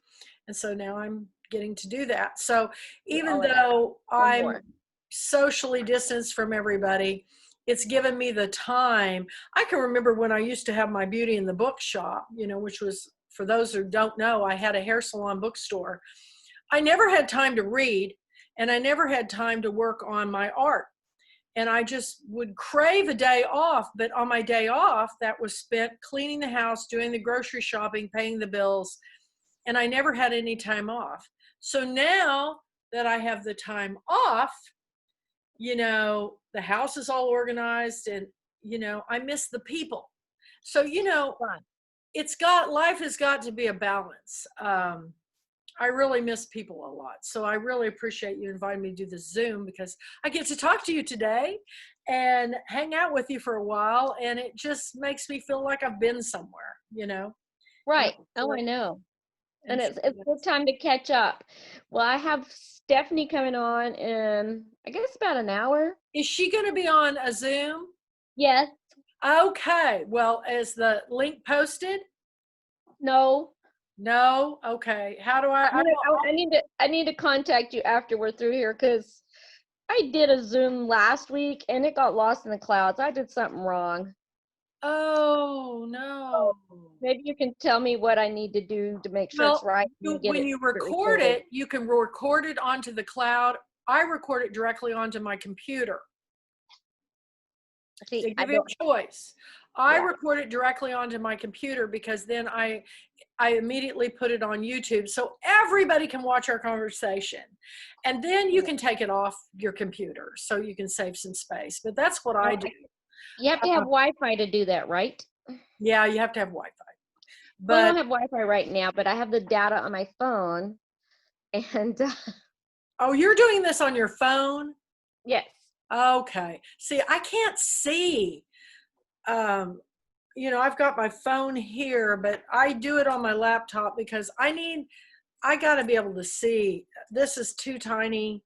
And so now I'm getting to do that. So even though One I'm more. socially distanced from everybody, it's given me the time. I can remember when I used to have my Beauty in the Book shop, which was, for those who don't know, I had a hair salon bookstore. I never had time to read, and I never had time to work on my art. And I just would crave a day off, but on my day off, that was spent cleaning the house, doing the grocery shopping, paying the bills, and I never had any time off. So now that I have the time off, the house is all organized, and I miss the people. So life has got to be a balance. I really miss people a lot. So I really appreciate you inviting me to do this Zoom, because I get to talk to you today and hang out with you for a while. And it just makes me feel like I've been somewhere, Right. And Oh, I know. And and it's good time to catch up. Well, I have Stephanie coming on in, I guess, about an hour. is she going to be on a Zoom? Yes. Okay. Well, is the link posted? No. No. Okay. How do I I need to contact you after we're through here, because I did a Zoom last week and it got lost in the clouds. I did something wrong. Oh, So no. maybe you can tell me what I need to do to make sure it's Well, right and get when it you record recorded. it, you can record it onto the cloud. I record it directly onto my computer. See, They I give you don't. a choice. I Yeah. record it directly onto my computer, because then I immediately put it on YouTube so everybody can watch our conversation. And then you can take it off your computer so you can save some space. But that's what I do. You have to have Uh, Wi-Fi to do that, right? yeah, you have to have Wi-Fi. Well, I don't But have Wi-Fi right now, but I have the data on my phone. And oh, you're doing this on your phone? yes. Okay. See, I can't see. I've got my phone here, but I do it on my laptop because I got to be able to see. This is too tiny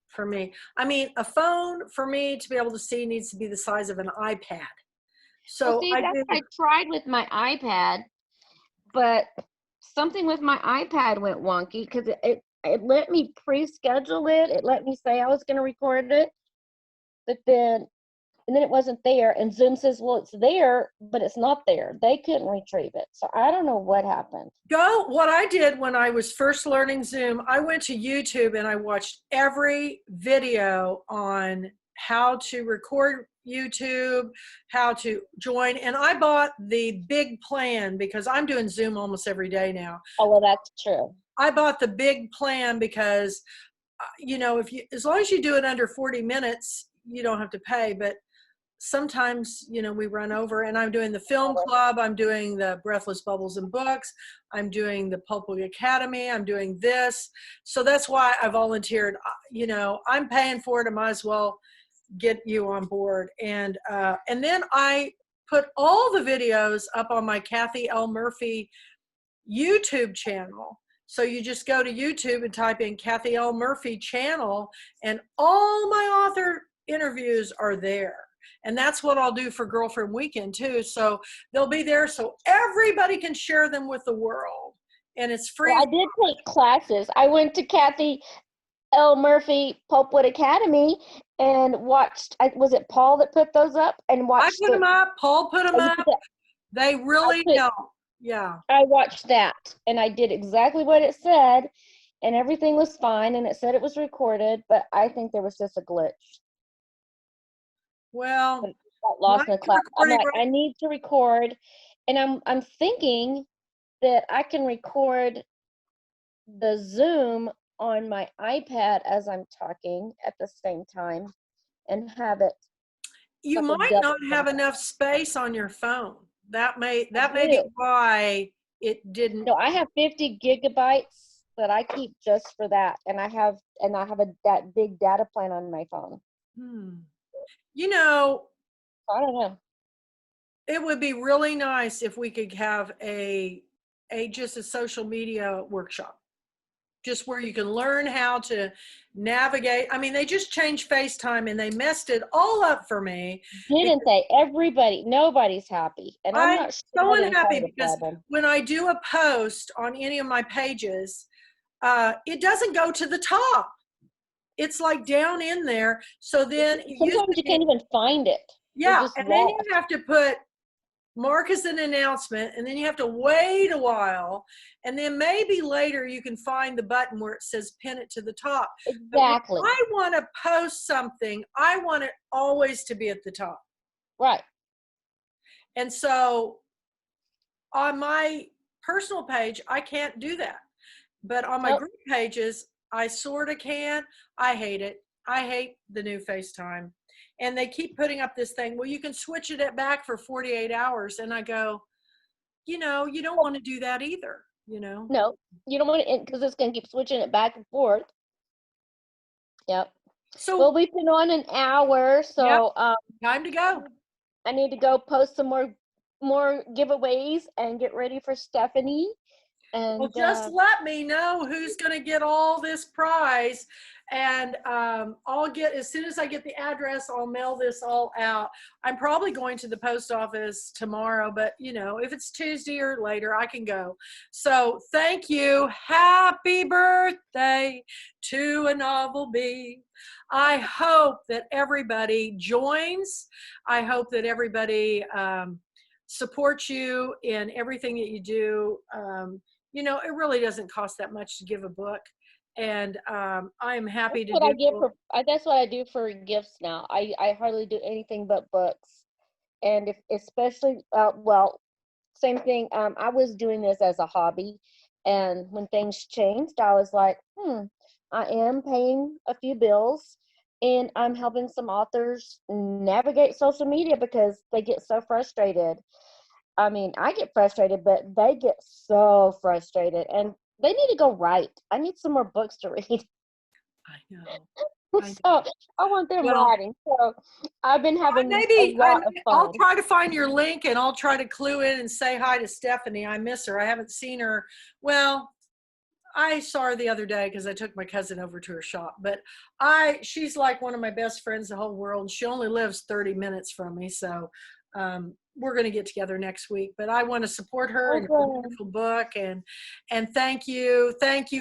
for me. I mean, a phone for me to be able to see needs to be the size of an iPad. Well, So see, I that's do. what I tried with my iPad, but something with my iPad went wonky because it let me pre-schedule it. It let me say I was going to record it, but then it wasn't there. And Zoom says, well, it's there, but it's not there. They couldn't retrieve it. So I don't know what happened. What I did when I was first learning Zoom, I went to YouTube and I watched every video on how to record YouTube, how to join. And I bought the big plan because I'm doing Zoom almost every day now. Oh, well, that's true. I bought the big plan because, as long as you do it under 40 minutes, you don't have to pay. But sometimes, we run over, and I'm doing the film club. I'm doing the Breathless Bubbles and Books. I'm doing the Pulpwood Academy. I'm doing this. So that's why I volunteered. I'm paying for it. I might as well get you on board. And then I put all the videos up on my Kathy L. Murphy YouTube channel. So you just go to YouTube and type in Kathy L. Murphy channel, and all my author interviews are there. And that's what I'll do for Girlfriend Weekend too. So they'll be there so everybody can share them with the world. And it's free. Well, I did take classes. I went to Kathy L. Murphy Pulpwood Academy and watched, was it Paul that put those up? And I watched put them up. Paul put them up. They really help. Yeah. I watched that and I did exactly what it said and everything was fine and it said it was recorded, but I think there was just a glitch. Well, It got lost in the cloud. I'm like, I need to record, and I'm thinking that I can record the Zoom on my iPad as I'm talking at the same time and have it. You might not have enough space on your phone. that may be do. why it didn't. No, I have 50 gigabytes that I keep just for that, and I have that big data plan on my phone. Hmm. You know, I don't know. it would be really nice if we could have a just a social media workshop, just where you can learn how to navigate. I mean, they just changed FaceTime and they messed it all up for me Didn't because they? Nobody's happy, and I'm I'm not sure so that is part unhappy of the because problem. when I do a post on any of my pages, it doesn't go to the top. It's like down in there. So then it used Sometimes to you be, can't even find it. You're yeah. just And then you lost. have to put mark as an announcement, and then you have to wait a while, and then maybe later you can find the button where it says pin it to the top. But when Exactly. I want to post something, I want it always to be at the top. Right. And so on my personal page, I can't do that. But on my Nope. group pages, I sort of can. I hate it. I hate the new FaceTime. And they keep putting up this thing, well, you can switch it back for 48 hours. And I go, you don't want to do that either, No, you don't want it because it's going to keep switching it back and forth. Yep. So, Well, we've been on an hour, yep, so time to go. I need to go post some more giveaways and get ready for Stephanie. Well, And just let me know who's going to get all this prize. And as soon as I get the address, I'll mail this all out. I'm probably going to the post office tomorrow, but if it's Tuesday or later, I can go. So thank you. Happy birthday to a novel bee. I hope that everybody joins. I hope that everybody supports you in everything that you do. It really doesn't cost that much to give a book. And I am happy to do. that's what I do for gifts now. I hardly do anything but books. And if especially well, same thing. I was doing this as a hobby, and when things changed, I was like, I am paying a few bills, and I'm helping some authors navigate social media because they get so frustrated. I mean, I get frustrated, but they get so frustrated, and they need to go write. I need some more books to read. I know. I So know. I want them Well, writing. So I've been having a maybe lot of I'll fun. try to find your link and I'll try to clue in and say hi to Stephanie. I miss her. I haven't seen her. Well, I saw her the other day because I took my cousin over to her shop. But she's like one of my best friends in the whole world. She only lives 30 minutes from me, so we're going to get together next week. But I want to support her in her Okay. wonderful book, and thank you,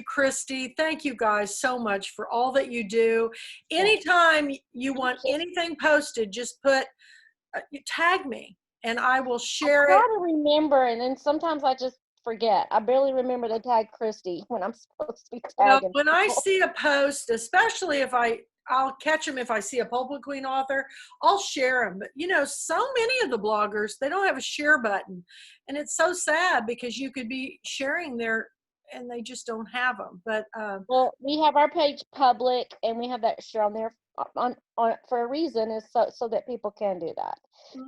Christy, thank you guys so much for all that you do. Yeah. Anytime you want anything posted, just tag me, and I will I share it. try to remember, and then sometimes I just forget. I barely remember to tag Christy when I'm supposed to be Well, tagging when I people. see a post, especially if I'll catch them if I see a Pulpit Queen author, I'll share them. But so many of the bloggers, they don't have a share button, and it's so sad because you could be sharing and they just don't have them. But Well, we have our page public, and we have that share on there on for a reason, is so that people can do that.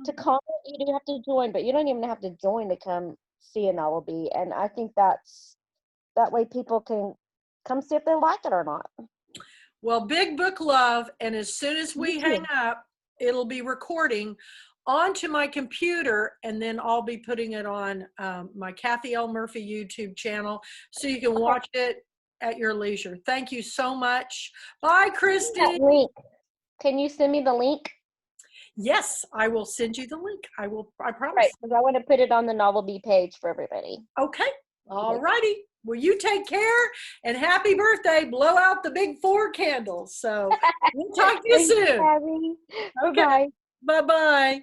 To comment, you do have to join, but you don't even have to join to come see a novel bee. And I think that way people can come see if they like it or not. well, big book love, and as soon as You we hang too. up, it'll be recording onto my computer, and then I'll be putting it on my Kathy L. Murphy YouTube channel so you can Okay. watch it at your leisure. Thank you so much. Bye, That Christy. link. Can you send me the link? Yes, I will send you the link. I Right, promise. because I want to put it on the Novel Bee page for everybody. Okay. All Okay. righty. Well, you take care and happy birthday. Blow out the big 4 candles. So we'll talk to you Thanks, soon. Abby. Okay. Bye-bye. Bye-bye.